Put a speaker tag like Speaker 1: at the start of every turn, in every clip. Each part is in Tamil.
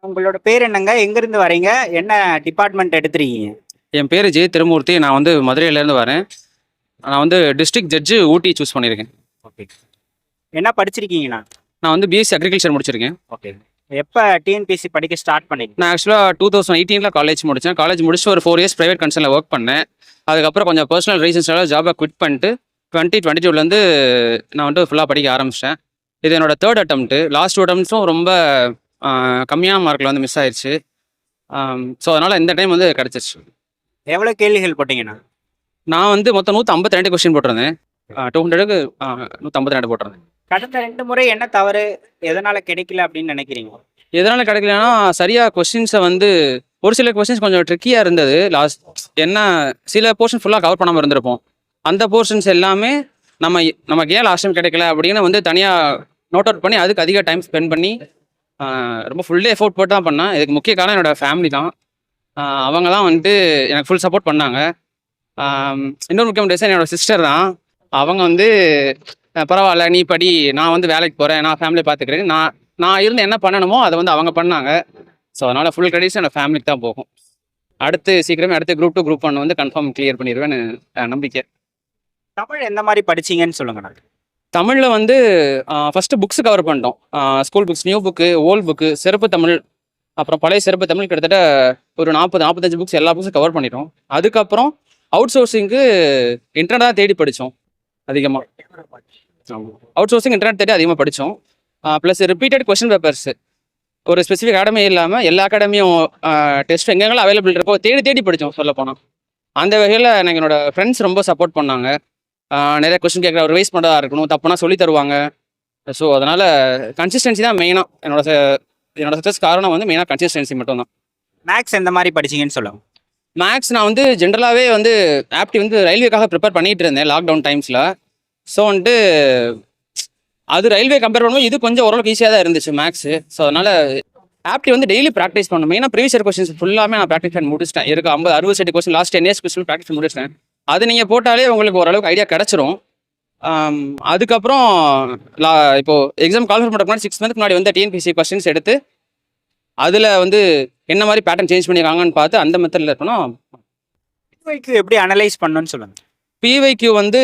Speaker 1: உங்களோட பேர் என்னங்க? எங்கேருந்து வரீங்க? என்ன டிபார்ட்மெண்ட் எடுத்திருக்கீங்க?
Speaker 2: என் பேர் ஜெய திருமூர்த்தி. நான் வந்து மதுரையிலேருந்து வரேன். நான் வந்து டிஸ்ட்ரிக்ட் ஜட்ஜு ஊட்டி சூஸ் பண்ணியிருக்கேன்.
Speaker 1: ஓகே. என்ன படிச்சிருக்கீங்கண்ணா?
Speaker 2: நான் வந்து பிஎஸ்சி அக்ரிகல்ச்சர் முடிச்சிருக்கேன்.
Speaker 1: ஓகே. எப்போ டிஎன்பிஎஸ்சி படிக்க ஸ்டார்ட் பண்ணீங்க?
Speaker 2: நான் ஆக்சுவலாக 2018 காலேஜ் முடித்தேன். காலேஜ் முடிச்சுட்டு ஒரு 4 இயர்ஸ் ப்ரைவேட் கன்சர்னில் ஒர்க் பண்ணேன். அதுக்கப்புறம் கொஞ்சம் பர்சனல் ரீசன்ஸ்னால ஜாபை குவிட் பண்ணிட்டு 2022 நான் வந்து ஃபுல்லாக படிக்க ஆரம்பிச்சிட்டேன். இது என்னோட தேர்ட் அட்டம்ப்ட்டு. லாஸ்ட் 2 அட்டம்ப்ட்ஸும் ரொம்ப கம்மியான மார்க்கில் வந்து மிஸ் ஆயிடுச்சு. ஸோ அதனால் இந்த டைம் வந்து கிடச்சிருச்சு.
Speaker 1: எவ்வளோ கேள்விகள் போட்டீங்கண்ணா?
Speaker 2: நான் வந்து மொத்தம் 152 கொஸ்டின் போட்டிருந்தேன். 200க்கு 152 போட்டிருந்தேன்.
Speaker 1: கடந்த 2 முறை என்ன தவறு? எதனால கிடைக்கல அப்படின்னு நினைக்கிறீங்க?
Speaker 2: எதனால் கிடைக்கலன்னா சரியாக கொஸ்டின்ஸை வந்து ஒரு சில கொஸ்டின்ஸ் கொஞ்சம் ட்ரிக்கியாக இருந்தது. என்ன சில போர்ஷன் ஃபுல்லாக கவர் பண்ணாமல் இருந்திருப்போம். அந்த போர்ஷன்ஸ் எல்லாமே நமக்கு ஏன் லாஸ்ட் டைம் கிடைக்கல அப்படின்னு வந்து தனியாக நோட் அவுட் பண்ணி அதுக்கு அதிக டைம் ஸ்பெண்ட் பண்ணி ரொம்ப ஃபுல் டே எஃபோர்ட் போட்டு தான் பண்ணேன். இதுக்கு முக்கிய காரணம் என்னோடய ஃபேமிலி தான். அவங்க தான் வந்துட்டு எனக்கு ஃபுல் சப்போர்ட் பண்ணாங்க. இன்னொரு முக்கியமான ரீசன் என்னோடய சிஸ்டர் தான். அவங்க வந்து பரவாயில்ல நீ படி, நான் வந்து வேலைக்கு போகிறேன், நான் ஃபேமிலியை பார்த்துக்கிறேன், நான் இருந்து என்ன பண்ணணுமோ அதை வந்து அவங்க பண்ணாங்க. ஸோ அதனால் ஃபுல் கிரெடிட்ஸ் என்னோட ஃபேமிலிக்கு தான் போகும். சீக்கிரமே அடுத்து குரூப் 2 குரூப் 1 வந்து கன்ஃபார்ம் கிளியர் பண்ணிடுவேன்னு நம்பிக்கை.
Speaker 1: தமிழ் எந்த மாதிரி படிச்சீங்கன்னு சொல்லுங்கண்ணா.
Speaker 2: தமிழில் வந்து ஃபஸ்ட்டு புக்ஸ் கவர் பண்ணிட்டோம். School books, new book, old book, சிறப்பு தமிழ், அப்புறம் பழைய சிறப்பு தமிழ், கிட்டத்தட்ட ஒரு 40-45 புக்ஸ் எல்லா புக்ஸும் கவர் பண்ணிட்டோம். அதுக்கப்புறம் அவுட் சோர்சிங்க்கு இன்டர்நெட் தான் தேடி படித்தோம் அதிகமாக. அவுட் சோர்சிங் இன்டர்நெட் தேடி அதிகமாக படித்தோம். ப்ளஸ் ரிப்பீட்டட் கொஸ்டின் பேப்பர்ஸு ஒரு ஸ்பெசிஃபிக் அகாடமி இல்லாமல் எல்லா அகாடமியும் டெஸ்ட் எங்கெங்கெல்லாம் அவைலபிள் இருக்கோ தேடி படித்தோம் சொல்லப்போனால். அந்த வகையில் எனக்கு என்னோடய ஃப்ரெண்ட்ஸ் ரொம்ப சப்போர்ட் பண்ணாங்க. நிறைய கொஸ்டின் கேட்குற ரிவைஸ் பண்ணுறதா இருக்கணும், தப்புனா சொல்லி தருவாங்க. ஸோ அதனால் கன்சிஸ்டன்சி தான் மெயினாக என்னோட சக்ஸஸ் காரணம் வந்து மெயினாக கன்சிஸ்டன்சி மட்டும்தான்.
Speaker 1: மேக்ஸ் எந்த மாதிரி படிச்சீங்கன்னு சொல்லுங்க.
Speaker 2: மேக்ஸ் நான் வந்து ஜென்ரலாகவே வந்து ஆப்டி வந்து ரயில்வேக்காக ப்ரிப்பேர் பண்ணிகிட்டு இருந்தேன் லாக்டவுன் டைம்ஸில். ஸோ வந்துட்டு அது ரயில்வே கம்பேர் பண்ணும்போது இது கொஞ்சம் ஓரளவுக்கு ஈஸியாக தான் இருந்துச்சு மேக்ஸு. ஸோ அதனால் ஆப்டி வந்து டெய்லி ப்ராக்டிஸ் பண்ணணும். மெயினாக ப்ரீவியஸ் இயர் கொஸ்டின்ஸ் ஃபுல்லாமே நான் ப்ராக்டிஸ் பண்ணி முடிச்சிட்டேன். 60 question last 10 years question practice பண்ணி முடிச்சிட்டேன். அது நீங்கள் போட்டாலே உங்களுக்கு ஓரளவுக்கு ஐடியா கிடச்சிரும். அதுக்கப்புறம் இப்போது எக்ஸாம் கால்ஃபர் பண்ணுறதுக்கு முன்னாடி 6 மந்த்க்கு முன்னாடி வந்து டிஎன்பிஎஸ்சி கொஸ்டின்ஸ் எடுத்து அதில் வந்து என்ன மாதிரி பேட்டர்ன் சேஞ்ச் பண்ணியிருக்காங்கன்னு பார்த்து அந்த மெத்தடில் இருக்கணும்.
Speaker 1: பிவைக்யூ எப்படி அனலைஸ் பண்ணணும்னு சொல்லுங்கள்.
Speaker 2: பிவைக்யூ வந்து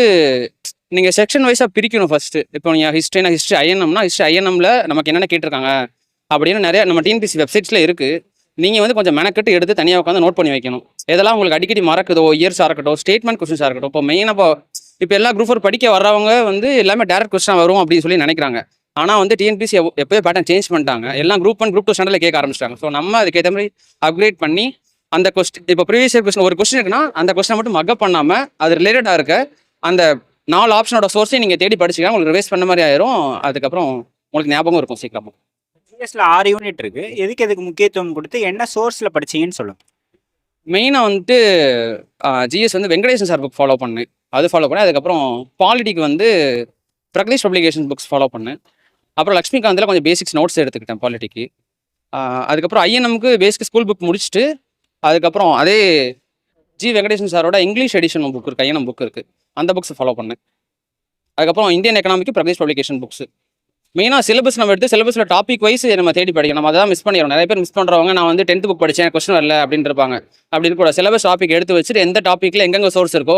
Speaker 2: நீங்கள் செக்ஷன் வைஸாக பிரிக்கணும் ஃபஸ்ட்டு. இப்போ நீங்கள் ஹிஸ்ட்ரி ஐஎன்எம்னா ஹிஸ்ட்ரி ஐஎன்எம்ல நமக்கு என்னென்ன கேட்டிருக்காங்க அப்படின்னு நிறையா நம்ம டிஎன்பிஎஸ்சி வெப்சைட்ஸில் இருக்குது. நீங்கள் வந்து கொஞ்சம் மெனக்கெட்டு எடுத்து தனியாக உட்காந்து நோட் பண்ணி வைக்கணும். எதெல்லாம் உங்களுக்கு அடிக்கடி மறக்குதோ, இயர்ஸாக இருக்கட்டும், ஸ்டேட்மெண்ட் கொஸ்டின்ஸாக இருக்கட்டும். இப்போ மெயினாக இப்போ எல்லா குரூப் 4 படிக்க வர்றவங்க வந்து எல்லாமே டேரக்ட் கொஸ்டின் வரும் அப்படின்னு சொல்லி நினைக்கிறாங்க. ஆனால் வந்து டிஎன்பிஎஸ்சி எப்போயோ பேட்டர்ன் சேஞ்ச் பண்ணிட்டாங்க. எல்லாம் குரூப் 1 குரூப் 2 ஸ்டாண்டர்டில் கேட்க ஆரம்பிச்சிட்டாங்க. ஸோ நம்ம அதுக்கேற்ற மாதிரி அப்கிரேட் பண்ணி அந்த கொஸ்டின் இப்போ ப்ரீவியஸ் இயர் கொஸ்டின் ஒரு கொஸ்டின் இருக்குன்னா அந்த கொஸ்டினை மட்டும் மக்கப் பண்ணாமல் அது ரிலேட்டடாக இருக்க அந்த 4 ஆப்ஷனோட சோர்ஸையும் நீங்கள் தேடி படிச்சிக்கலாம். உங்களுக்கு ரிவைஸ் பண்ண மாதிரி ஆயிரும். அதுக்கப்புறம் உங்களுக்கு ஞாபகம் இருக்கும் சீக்கிரமாக.
Speaker 1: ஜிஎஸ்ல 6 யூனிட் இருக்குது. எதுக்கு முக்கியத்துவம் கொடுத்து என்ன சோர்ஸில் படிச்சீங்கன்னு சொல்லுங்கள்.
Speaker 2: மெயினாக வந்துட்டு ஜிஎஸ் வந்து வெங்கடேசன் சார் புக் ஃபாலோ பண்ணேன். அது ஃபாலோ பண்ணேன். அதுக்கப்புறம் பாலிட்டிக்கு வந்து பிரகதீஷ் பப்ளிகேஷன் புக்ஸ் ஃபாலோ பண்ணேன். அப்புறம் லக்ஷ்மிகாந்தில் கொஞ்சம் பேசிக்ஸ் நோட்ஸ் எடுத்துக்கிட்டேன் பாலிட்டிக்கு. அதுக்கப்புறம் ஐஎன்எம்க்கு பேசிக் ஸ்கூல் புக் முடிச்சுட்டு அதுக்கப்புறம் அதே வெங்கடேசன் சாரோட இங்கிலீஷ் எடிஷன் புக் இருக்குது, ஐஎன்எம் புக் இருக்குது, அந்த புக்ஸ் ஃபாலோ பண்ணேன். அதுக்கப்புறம் இந்தியன் எக்கனாமிக்கு பிரகதீஷ் பப்ளிகேஷன் புக்ஸ். மெயினாக சிலபஸ் நம்ம எடுத்து சிலபஸில் டாபிக் வைஸ் நம்ம தேடி படிக்கணும். நம்ம அதான் மிஸ் பண்ணிடுறோம். நிறைய பேர் மிஸ் பண்ணுறவங்க நான் வந்து 10th புக் படித்தேன் கொஸ்டின் வரல அப்படின்னு இருப்பாங்க. அப்படின்னு கூட சிலபஸ் டாபிக் எடுத்து வச்சுட்டு எந்த டாப்பிக்கில் எங்கெங்கே சோர்ஸ் இருக்கோ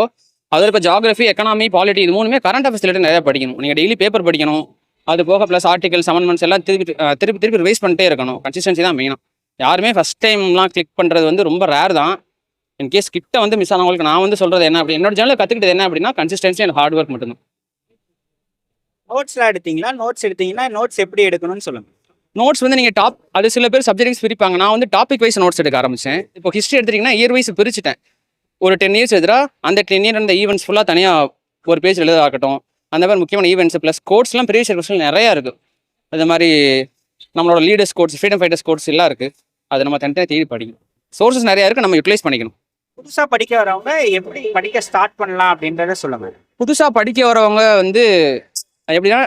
Speaker 2: அது இப்போ ஜாகிரஃபி, எக்கனாமி, பாலிட்டி இது 3மே கரண்ட் அஃபேர்ஸ் ரிலேட்டட் நிறையா படிக்கணும். நீங்கள் டெய்லி பேப்பர் படிக்கணும். அது போக ப்ளஸ் ஆர்டிகல்ஸ், அமெண்ட்மெண்ட்ஸ் எல்லாம் திருப்பி ரிவைஸ் பண்ணிட்டே இருக்கணும். கன்சிஸ்டன்சி தான் மெயினாக. யாருமே ஃபஸ்ட் டைம்லாம் கிளிக் பண்ணுறது வந்து ரொம்ப ரேர் தான். இன்கேஸ் கிட்ட வந்து மிஸ் ஆனவங்களுக்கு நான் வந்து சொல்கிறது என்ன அப்படி என்னோட சேனலில் கற்றுக்கிட்டது என்ன அப்படின்னா கன்சிஸ்டன்சி அண்ட் ஹார்ட் ஒர்க் மட்டும்தான்.
Speaker 1: நோட்ஸ்லாம் எடுத்தீங்களா? நோட்ஸ் எடுத்தீங்கன்னா நோட்ஸ் எப்படி எடுக்கணும்னு சொல்லுங்கள்.
Speaker 2: நோட்ஸ் வந்து நீங்கள் அது சில பேர் சப்ஜெக்ட்ஸ் பிரிப்பாங்க. நான் வந்து டாபிக் வைஸ் நோட்ஸ் எடுக்க ஆரம்பித்தேன். இப்போ ஹிஸ்ட்ரி எடுத்துட்டிங்கன்னா இயர் வைஸ் பிரிச்சுட்டேன். ஒரு 10 இயர்ஸ் எதிரா அந்த 10 இயர் அந்த ஈவெண்ட்ஸ் ஃபுல்லாக தனியாக ஒரு பேஜ் எழுதாகட்டும். அந்த மாதிரி முக்கியமான ஈவெண்ட்ஸ் ப்ளஸ் கோட்ஸ்லாம் ப்ரீவியஸ் இயர் கொஸ்டின் நிறையா இருக்குது. அது மாதிரி நம்மளோட leaders quotes, freedom fighters quotes எல்லாம் இருக்குது. அது நம்ம தனியாக தேடி படிக்கணும். சோர்ஸஸ் நிறையா இருக்குது, நம்ம யூட்டிலைஸ் பண்ணிக்கணும்.
Speaker 1: புதுசாக படிக்க வரவங்க எப்படி படிக்க ஸ்டார்ட் பண்ணலாம் அப்படின்றத சொல்லுங்கள்.
Speaker 2: புதுசாக படிக்க வரவங்க வந்து எப்படின்னா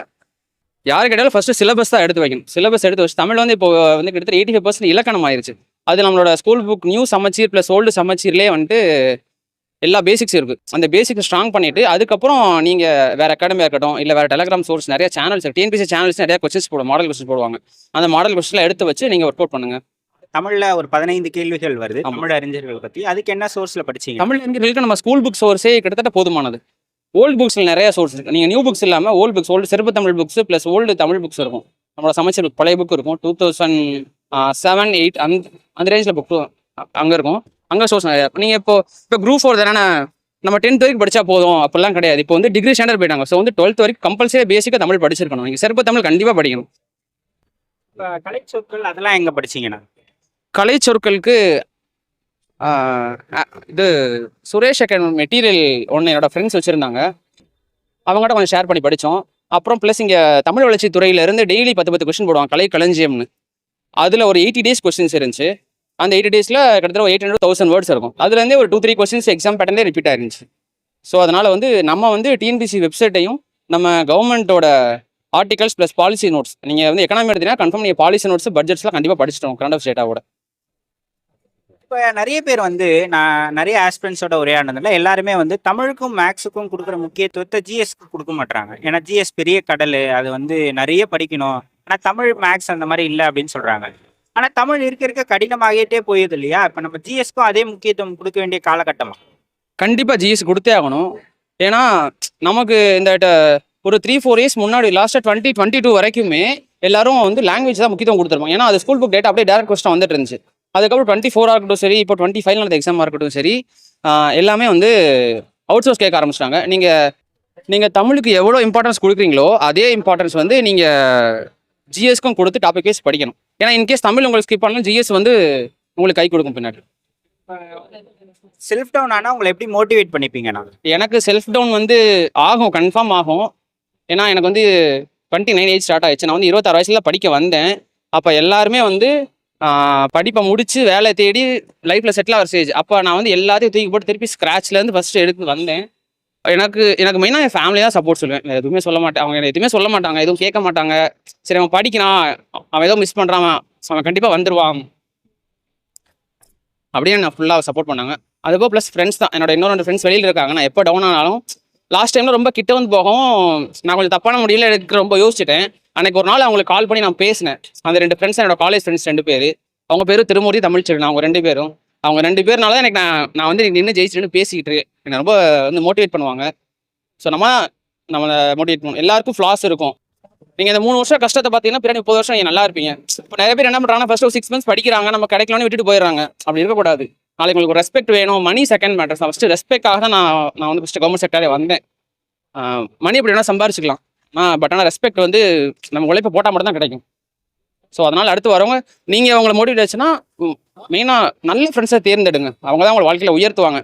Speaker 2: யாரு கேட்டாலும் ஃபஸ்ட்டு சிலபஸ் தான் எடுத்து வைக்கணும். சிலபஸ் எடுத்து வச்சு தமிழ் வந்து இப்போ வந்து கிட்டத்தட்ட 85% இலக்கணம் ஆயிருச்சு. அது நம்மளோட ஸ்கூல் புக் நியூ சமச்சீர் ப்ளஸ் ஓல்டு சமச்சீர்லேயே வந்துட்டு எல்லா பேசிக்ஸ் இருக்குது. அந்த பேசிக்ஸ் ஸ்ட்ராங் பண்ணிவிட்டு அதுக்கப்புறம் நீங்கள் வேறு அகாடமியாக இருக்கட்டும் இல்லை வேறு டெலகிராம் சோர்ஸ் நிறைய சேனல்ஸ் டிஎன்பிஎஸ்சி சேனல்ஸ் நிறையா கொஸ்டின்ஸ் மாடல் கொஸ்டின்ஸ் போடுவாங்க. அந்த மாடல் கொஸ்டின்லாம் எடுத்து வச்சு நீங்கள் ஒர்க் அவுட் பண்ணுங்கள்.
Speaker 1: தமிழ்ல ஒரு 15 கேள்விகள் வருது
Speaker 2: ஆமா.
Speaker 1: தமிழ் அறிஞர்கள் பத்தி. அதுக்கு என்ன சோர்ஸ்ல படிச்சீங்க?
Speaker 2: தமிழ் அறிஞர்களுக்கு நம்ம ஸ்கூல் புக் சோர்ஸே கிட்டத்தட்ட போதுமானது. ஓல்டு புக்ஸில் நிறைய சோர்ஸ் இருக்குது. நீங்கள் நியூ புக்ஸ் இல்லாமல் ஓல்டு புக்ஸ், ஓல்டு சிறப்பு Tamil books plus old Tamil books இருக்கும். நம்மளோட சமைச்சர் book, பழைய புக் இருக்கும். 2007, 8 அந்த ரேஞ்சில் புக்கு அங்கே இருக்கும். அங்கே சோர்ஸ் நிறையா. நீங்கள் இப்போ குரூப் 4 தானே, நம்ம 10th வரைக்கும் படித்தா போதும் அப்படிலாம் கிடையாது. இப்போ வந்து டிகிரி ஸ்டாண்டர்ட் போயிட்டாங்க. ஸோ வந்து 12th வரைக்கும் கம்பல்சரி பேசிக்காக தமிழ் படிச்சிருக்கணும். நீங்கள் சிறப்பு தமிழ் கண்டிப்பாக படிக்கணும்.
Speaker 1: இப்ப கலை சொற்கள் அதெல்லாம் எங்க படிச்சீங்கண்ணா?
Speaker 2: கலை சொற்களுக்கு இது சுரேஷ் அகாடமி மெட்டீரியல் ஒன்று என்னோட ஃப்ரெண்ட்ஸ் வச்சுருந்தாங்க. அவங்ககிட்ட கொஞ்சம் ஷேர் பண்ணி படித்தோம். அப்புறம் ப்ளஸ் இங்கே தமிழ் வளர்ச்சி துறையிலேருந்து டெய்லி 10 கொஸ்டின் போடுவாங்க, கலை களஞ்சியம்னு. அதில் ஒரு 80 days கொஸ்டின்ஸ் இருந்துச்சு. அந்த 80 daysல கிட்டத்தட்ட 800,000 வேர்ட்ஸ் இருக்கும். அதுலேருந்தே ஒரு 2-3 கொஸ்டின்ஸ் எக்ஸாம் பேட்டர்னே ரிப்பீட் ஆயிருந்துச்சு. ஸோ அதனால் வந்து நம்ம வந்து டிஎன்பிசி வெப்சைட்டையும் நம்ம கவர்மெண்ட்டோட ஆர்டிகல்ஸ் ப்ளஸ் பாலிசி நோட்ஸ், நீங்கள் வந்து எக்கனாமி எடுத்தீங்கன்னா கன்ஃபார்ம் நீங்கள் பாலிசி நோட்ஸ் பட்ஜெட்ஸ்லாம் கண்டிப்பாக படிச்சிட்டோம் கரண்ட் ஆஃப் டேட்டாவோட.
Speaker 1: இப்போ நிறைய பேர் வந்து நான் நிறைய ஆஸ்பிரன்ஸோட உரையாடுனதுல எல்லாருமே வந்து தமிழுக்கும் மேக்ஸுக்கும் கொடுக்குற முக்கியத்துவத்தை ஜிஎஸ்க்கு கொடுக்க மாட்டாங்க. ஏன்னா ஜிஎஸ் பெரிய கடல், அது வந்து நிறைய படிக்கணும். ஆனால் தமிழ் மேக்ஸ் அந்த மாதிரி இல்லை அப்படின்னு சொல்றாங்க. ஆனால் தமிழ் இருக்க கடினமாகிட்டே போயுது இல்லையா? இப்போ நம்ம ஜிஎஸ்க்கும் அதே முக்கியத்துவம் கொடுக்க வேண்டிய காலகட்டமா?
Speaker 2: கண்டிப்பாக ஜிஎஸ் கொடுத்தே ஆகணும். ஏன்னா நமக்கு இந்த ஒரு 3-4 இயர்ஸ் முன்னாடி லாஸ்ட்டாக 2022 வரைக்குமே எல்லாரும் வந்து லாங்குவேஜ் தான் முக்கியத்துவம் கொடுத்துருப்பாங்க. ஏன்னா அது ஸ்கூல் புக் டேட்டா அப்படியே டேரக்ட் கொஸ்டின் வந்துட்டு இருந்துச்சு. அதுக்கப்புறம் 24 இருக்கட்டும் சரி, இப்போ 25 நடந்த எக்ஸாமாக இருக்கட்டும் சரி, எல்லாமே வந்து அவுட் சோர்ஸ் கேட்க ஆரம்பிச்சிட்டாங்க. நீங்கள் தமிழுக்கு எவ்வளோ இம்பார்ட்டன்ஸ் கொடுக்குறீங்களோ அதே இம்பார்ட்டன்ஸ் வந்து நீங்கள் ஜிஎஸ்க்கும் கொடுத்து டாபிக் வைஸ் படிக்கணும். ஏன்னா இன்கேஸ் தமிழ் உங்களுக்கு ஸ்கிப் பண்ணாலும் ஜிஎஸ் வந்து உங்களுக்கு கை கொடுக்கும் பின்னாடி.
Speaker 1: செல்ஃப் டவுன் ஆனால் உங்களை எப்படி மோட்டிவேட் பண்ணிப்பீங்கண்ணா?
Speaker 2: எனக்கு செல்ஃப் டவுன் வந்து ஆகும், கன்ஃபார்ம் ஆகும். ஏன்னா எனக்கு வந்து 29 ஏஜ் ஸ்டார்ட் ஆயிடுச்சு. நான் வந்து 26 வயசுல படிக்க வந்தேன். அப்போ எல்லாருமே வந்து படிப்பை முடிச்சு வேலை தேடி லைஃப்பில் செட்டில் ஆகிற ஸ்டேஜ். அப்போ நான் வந்து எல்லாத்தையும் தூக்கி போட்டு திருப்பி ஸ்க்ராட்ச்லேருந்து ஃபஸ்ட்டு எடுத்து வந்தேன். எனக்கு மெயினாக என் ஃபேமிலி தான் சப்போர்ட் சொல்லுவேன். எதுவுமே சொல்ல மாட்டேன். அவங்க எதுவுமே சொல்ல மாட்டாங்க, எதுவும் கேட்க மாட்டாங்க. சரி அவன் படிக்கிறான், அவன் ஏதோ மிஸ் பண்ணுறான், அவன் கண்டிப்பாக வந்துடுவான் அப்படின்னு நான் ஃபுல்லாக சப்போர்ட் பண்ணாங்க. அதுபோல் ப்ளஸ் ஃப்ரெண்ட்ஸ் தான். என்னோட இன்னொரு 2 ஃப்ரெண்ட்ஸ் வெளியில் இருக்காங்க. நான் எப்போ டவுன் ஆனாலும் லாஸ்ட் டைமில் ரொம்ப கிட்ட வந்து போகவும் நான் கொஞ்சம் தப்பான முடியல எடுக்க ரொம்ப யோசிச்சிட்டேன். அன்றைக்கி ஒரு நாள் அவங்களுக்கு கால் பண்ணி நான் பேசினேன். அந்த 2 ஃப்ரெண்ட்ஸ் என்னோட காலேஜ் ஃப்ரெண்ட்ஸ் 2 பேர். அவங்க பேர் திருமூர்த்தி, தமிழ்ச்செல்வன். அவங்க 2 பேரும். அவங்க 2 பேர்னால தான் எனக்கு நான் வந்து நின்று ஜெயிச்சுன்னு பேசிக்கிட்டு என்னை ரொம்ப வந்து மோட்டிவேட் பண்ணுவாங்க. ஸோ நம்மளை மோட்டிவேட் பண்ணணும். எல்லாருக்கும் ஃப்ளாஸ் இருக்கும். நீங்கள் இந்த 3 வருஷம் கஷ்டத்தை பார்த்தீங்கன்னா பின்னாடி 30 வருஷம் நீங்கள் நல்லா இருப்பீங்க. இப்போ நிறைய பேர் என்ன பண்ணுறாங்கன்னா ஃபர்ஸ்ட் ஒரு 6 months படிக்கிறாங்க, நம்ம கிடைக்கலான்னு விட்டுட்டு போயிடுறாங்க. அப்படி இருக்கக்கூடாது. நாளைக்கு உங்களுக்கு ரெஸ்பெக்ட் வேணும். மணி செகண்ட் மேட்டர்ஸ். ஃபஸ்ட்டு ரெஸ்பெக்டாக தான் நான் வந்து ஃபஸ்ட்டு கவர்மெண்ட் செக்டரே வந்தேன். மணி எப்படி வேணால் சம்பாரிச்சிக்கலாம், பட் ஆனால் ரெஸ்பெக்ட் வந்து நம்ம உழைப்பை போட்டால் மட்டும் தான் கிடைக்கும். ஸோ அதனால் அடுத்து வரவங்க நீங்கள் அவங்கள மோட்டிவேட் ஆச்சுன்னா மெயினாக நல்ல ஃப்ரெண்ட்ஸை தேர்ந்தெடுங்க. அவங்க தான் உங்களை வாழ்க்கையில் உயர்த்துவாங்க.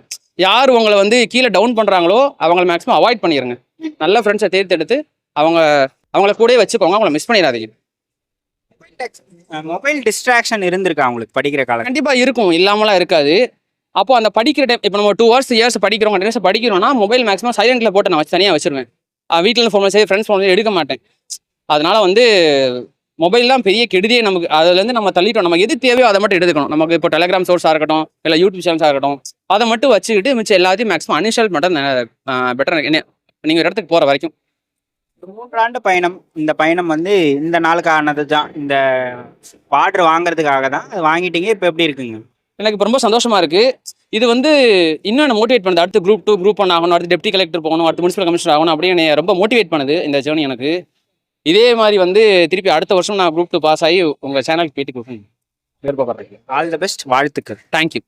Speaker 2: யார் உங்களை வந்து கீழே டவுன் பண்ணுறாங்களோ அவங்கள மேக்ஸிமம் அவாய்ட் பண்ணிடுங்க. நல்ல ஃப்ரெண்ட்ஸை தேர்ந்தெடுத்து அவங்கள கூடயே வச்சுக்கோங்க. அவங்கள மிஸ் பண்ணிடாதீங்க.
Speaker 1: மொபைல் டிஸ்ட்ராக்ஷன் இருந்திருக்கா உங்களுக்கு படிக்கிற காலம்?
Speaker 2: கண்டிப்பாக இருக்கும், இல்லாமலாம் இருக்காது. அப்போ அந்த படிக்கிற டைம், இப்போ நம்ம 2 hours 3 hours படிக்கிறோம், கண்டினியூஸாக படிக்கிறோம்னா மொபைல் மேக்ஸிமம் சைலண்டில் போட்டு நான் தனியாக வச்சிருவேன். வீட்டில் ஃபோன் சரி, ஃப்ரெண்ட்ஸ் ஃபோன் எடுக்க மாட்டேன். அதனால வந்து மொபைல் தான் பெரிய கெடுதியே நமக்கு. அதுலேருந்து நம்ம தள்ளிட்டோம். நமக்கு எது தேவையோ அதை மட்டும் எடுத்துக்கணும். நமக்கு இப்போ டெலிகிராம் சோர்ஸாக இருக்கட்டும், இல்லை யூடியூப் சேனல்ஸாக இருக்கட்டும், அதை மட்டும் வச்சுக்கிட்டு மிச்சம் எல்லாத்தையும் மேக்ஸிமம் அன்இன்ஸ்டால் பண்ணுறது பெட்டர். என்ன நீங்கள் ஒரு இடத்துக்கு போகிற வரைக்கும்
Speaker 1: 3 ஆண்டு பயணம். இந்த பயணம் வந்து இந்த நாளுக்கு ஆனது தான். இந்த ஆர்டர் வாங்குறதுக்காக தான் அது வாங்கிட்டீங்க. இப்போ எப்படி இருக்குங்க?
Speaker 2: எனக்கு இப்போ ரொம்ப சந்தோஷமா இருக்கு. இது வந்து இன்னும் என்ன மோட்டிவேட் பண்ணுது. அடுத்து குரூப் 2, குரூப் 1 ஆகணும், அடுத்து டெப்டி கலெக்டர் போகணும், அடுத்து முனிசிபல் கமிஷனர் ஆகணும் அப்படின்னு ரொம்ப மோட்டிவேட் பண்ணுது இந்த ஜேர்னி எனக்கு. இதே மாதிரி வந்து திருப்பி அடுத்த வருஷம் நான் குரூப் 2 பாஸ் ஆகி உங்கள் சேனலுக்கு போயிட்டு கொடுக்கணும்.
Speaker 1: All the best. வாழ்த்துக்கள்.
Speaker 2: தேங்க்யூ.